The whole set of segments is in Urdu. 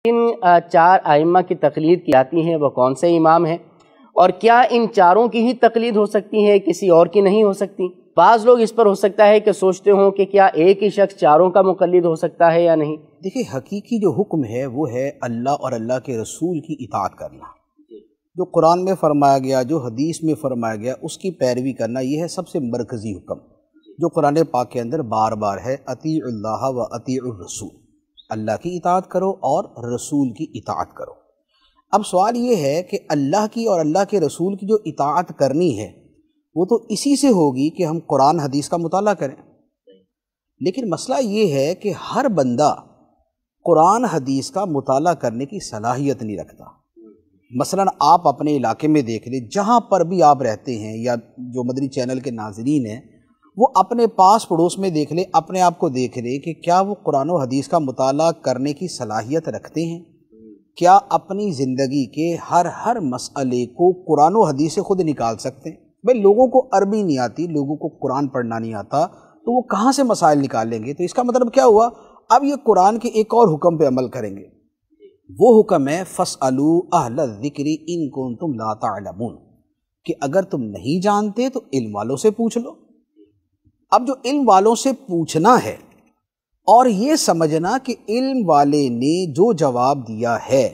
ان چار ائمہ کی تقلید کی جاتی ہیں وہ کون سے امام ہیں، اور کیا ان چاروں کی ہی تقلید ہو سکتی ہے، کسی اور کی نہیں ہو سکتی؟ بعض لوگ اس پر ہو سکتا ہے کہ سوچتے ہوں کہ کیا ایک ہی شخص چاروں کا مقلد ہو سکتا ہے یا نہیں۔ دیکھیں، حقیقی جو حکم ہے وہ ہے اللہ اور اللہ کے رسول کی اطاعت کرنا۔ جو قرآن میں فرمایا گیا، جو حدیث میں فرمایا گیا، اس کی پیروی کرنا، یہ ہے سب سے مرکزی حکم جو قرآن پاک کے اندر بار بار ہے، اطیع اللہ و اطیع الرسول، اللہ کی اطاعت کرو اور رسول کی اطاعت کرو۔ اب سوال یہ ہے کہ اللہ کی اور اللہ کے رسول کی جو اطاعت کرنی ہے وہ تو اسی سے ہوگی کہ ہم قرآن حدیث کا مطالعہ کریں، لیکن مسئلہ یہ ہے کہ ہر بندہ قرآن حدیث کا مطالعہ کرنے کی صلاحیت نہیں رکھتا۔ مثلا آپ اپنے علاقے میں دیکھ لیں، جہاں پر بھی آپ رہتے ہیں، یا جو مدنی چینل کے ناظرین ہیں وہ اپنے پاس پڑوس میں دیکھ لیں، اپنے آپ کو دیکھ لیں کہ کیا وہ قرآن و حدیث کا مطالعہ کرنے کی صلاحیت رکھتے ہیں؟ کیا اپنی زندگی کے ہر مسئلے کو قرآن و حدیث سے خود نکال سکتے ہیں؟ بھئی لوگوں کو عربی نہیں آتی، لوگوں کو قرآن پڑھنا نہیں آتا، تو وہ کہاں سے مسائل نکال لیں گے؟ تو اس کا مطلب کیا ہوا؟ اب یہ قرآن کے ایک اور حکم پہ عمل کریں گے، وہ حکم ہے فَاسْأَلُوا أَهْلَ الذِّكْرِ إِن كُنتُمْ لَا تَعْلَمُونَ، کہ اگر تم نہیں جانتے تو علم والوں سے پوچھ لو۔ اب جو علم والوں سے پوچھنا ہے اور یہ سمجھنا کہ علم والے نے جو جواب دیا ہے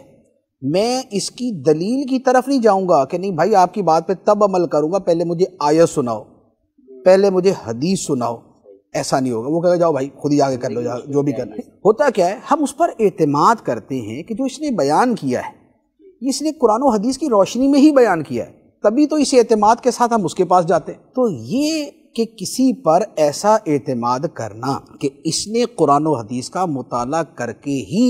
میں اس کی دلیل کی طرف نہیں جاؤں گا کہ نہیں بھائی آپ کی بات پہ تب عمل کروں گا، پہلے مجھے آیت سناؤ، پہلے مجھے حدیث سناؤ، ایسا نہیں ہوگا۔ وہ کہے گا جاؤ بھائی خود ہی آگے کر لو، جو بھی کرنا ہے۔ ہوتا کیا ہے، ہم اس پر اعتماد کرتے ہیں کہ جو اس نے بیان کیا ہے اس نے قرآن و حدیث کی روشنی میں ہی بیان کیا ہے، تبھی تو اس اعتماد کے ساتھ ہم اس کے پاس جاتے ہیں۔ تو یہ کہ کسی پر ایسا اعتماد کرنا کہ اس نے قرآن و حدیث کا مطالعہ کر کے ہی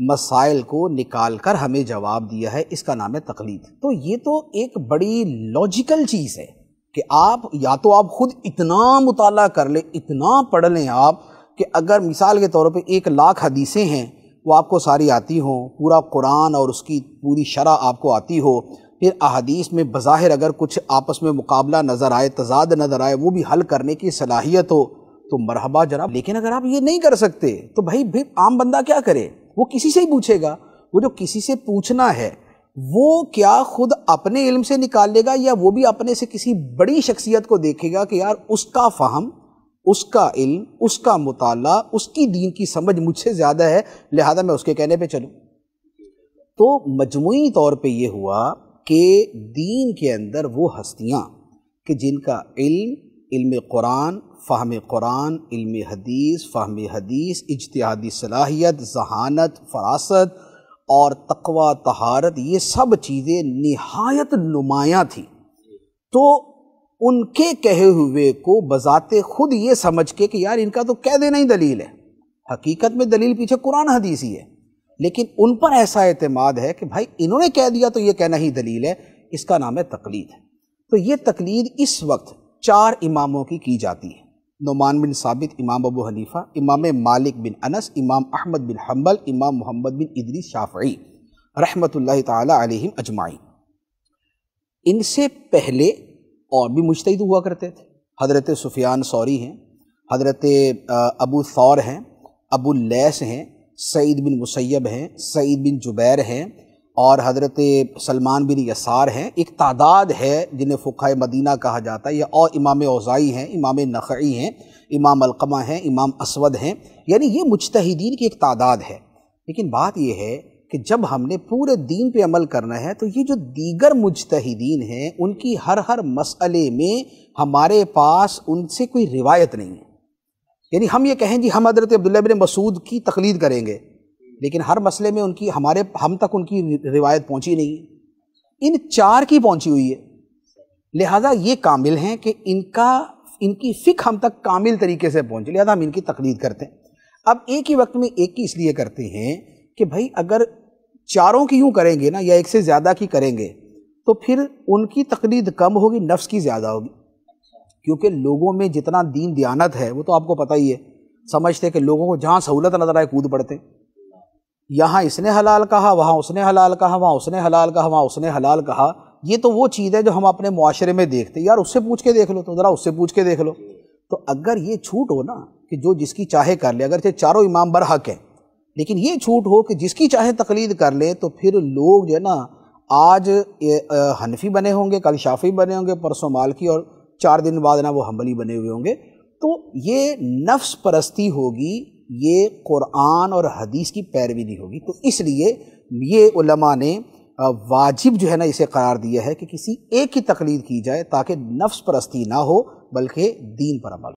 مسائل کو نکال کر ہمیں جواب دیا ہے، اس کا نام ہے تقلید۔ تو یہ تو ایک بڑی لاجیکل چیز ہے کہ آپ یا تو آپ خود اتنا مطالعہ کر لیں، اتنا پڑھ لیں آپ کہ اگر مثال کے طور پہ 1,00,000 حدیثیں ہیں وہ آپ کو ساری آتی ہوں، پورا قرآن اور اس کی پوری شرح آپ کو آتی ہو، پھر احادیث میں بظاہر اگر کچھ آپس میں مقابلہ نظر آئے، تضاد نظر آئے، وہ بھی حل کرنے کی صلاحیت ہو تو مرحبا جناب۔ لیکن اگر آپ یہ نہیں کر سکتے تو بھائی عام بندہ کیا کرے؟ وہ کسی سے ہی پوچھے گا۔ وہ جو کسی سے پوچھنا ہے وہ کیا خود اپنے علم سے نکال لے گا، یا وہ بھی اپنے سے کسی بڑی شخصیت کو دیکھے گا کہ یار اس کا فہم، اس کا علم، اس کا مطالعہ، اس کی دین کی سمجھ مجھ سے زیادہ ہے، لہذا میں اس کے کہنے پہ چلوں۔ تو مجموعی طور پہ یہ ہوا کہ دین کے اندر وہ ہستیاں کہ جن کا علم قرآن، فہم قرآن، علم حدیث، فہم حدیث، اجتہادی صلاحیت، ذہانت، فراست اور تقوی، طہارت، یہ سب چیزیں نہایت نمایاں تھیں، تو ان کے کہے ہوئے کو بذات خود یہ سمجھ کے کہ یار ان کا تو کہہ دینا ہی دلیل ہے، حقیقت میں دلیل پیچھے قرآن حدیث ہی ہے، لیکن ان پر ایسا اعتماد ہے کہ بھائی انہوں نے کہہ دیا تو یہ کہنا ہی دلیل ہے، اس کا نام ہے تقلید۔ تو یہ تقلید اس وقت 4 اماموں کی جاتی ہے: نعمان بن ثابت امام ابو حنیفہ، امام مالک بن انس، امام احمد بن حنبل، امام محمد بن ادریس شافعی رحمۃ اللہ تعالی علیہم اجمعین۔ ان سے پہلے اور بھی مجتہد ہوا کرتے تھے، حضرت سفیان ثوری ہیں، حضرت ابو ثور ہیں، ابو اللیث ہیں، سعید بن مسیب ہیں، سعید بن جبیر ہیں، اور حضرت سلمان بن یسار ہیں۔ ایک تعداد ہے جنہیں فقہائے مدینہ کہا جاتا ہے، یا اور امام اوزاعی ہیں، امام نخعی ہیں، امام علقمہ ہیں، امام اسود ہیں، یعنی یہ مجتہدین کی ایک تعداد ہے۔ لیکن بات یہ ہے کہ جب ہم نے پورے دین پہ عمل کرنا ہے تو یہ جو دیگر مجتہدین ہیں ان کی ہر مسئلے میں ہمارے پاس ان سے کوئی روایت نہیں ہے۔ یعنی ہم یہ کہیں جی ہم حضرت عبداللہ بن مسعود کی تقلید کریں گے، لیکن ہر مسئلے میں ہم تک ان کی روایت پہنچی نہیں ہے، ان 4 کی پہنچی ہوئی ہے، لہذا یہ کامل ہیں کہ ان کی فقہ ہم تک کامل طریقے سے پہنچے، لہذا ہم ان کی تقلید کرتے ہیں۔ اب ایک ہی وقت میں ایک کی اس لیے کرتے ہیں کہ بھائی اگر 4 کی یوں کریں گے نا، یا ایک سے زیادہ کی کریں گے تو پھر ان کی تقلید کم ہوگی، نفس کی زیادہ ہوگی، کیونکہ لوگوں میں جتنا دین دیانت ہے وہ تو آپ کو پتہ ہی ہے، سمجھتے کہ لوگوں کو جہاں سہولت نظر آئے کود پڑتے، یہاں اس نے حلال کہا، وہاں اس نے حلال کہا، وہاں اس نے حلال کہا، وہاں اس نے حلال کہا۔ یہ تو وہ چیز ہے جو ہم اپنے معاشرے میں دیکھتے، یار اس سے پوچھ کے دیکھ لو، تو ذرا اس سے پوچھ کے دیکھ لو۔ تو اگر یہ چھوٹ ہو نا کہ جو جس کی چاہے کر لے، اگرچہ 4 امام برحق ہیں لیکن یہ چھوٹ ہو کہ جس کی چاہے تقلید کر لیں تو پھر لوگ جو ہے نا آج حنفی بنے ہوں گے، کل شافعی بنے ہوں گے، پرسوں مالکی، اور 4 دن بعد نا وہ حنبلی بنے ہوئے ہوں گے. تو یہ نفس پرستی ہوگی، یہ قرآن اور حدیث کی پیروی نہیں ہوگی. تو اس لیے یہ علماء نے واجب جو ہے نا اسے قرار دیا ہے کہ کسی ایک کی تقلید کی جائے تاکہ نفس پرستی نہ ہو بلکہ دین پر عمل.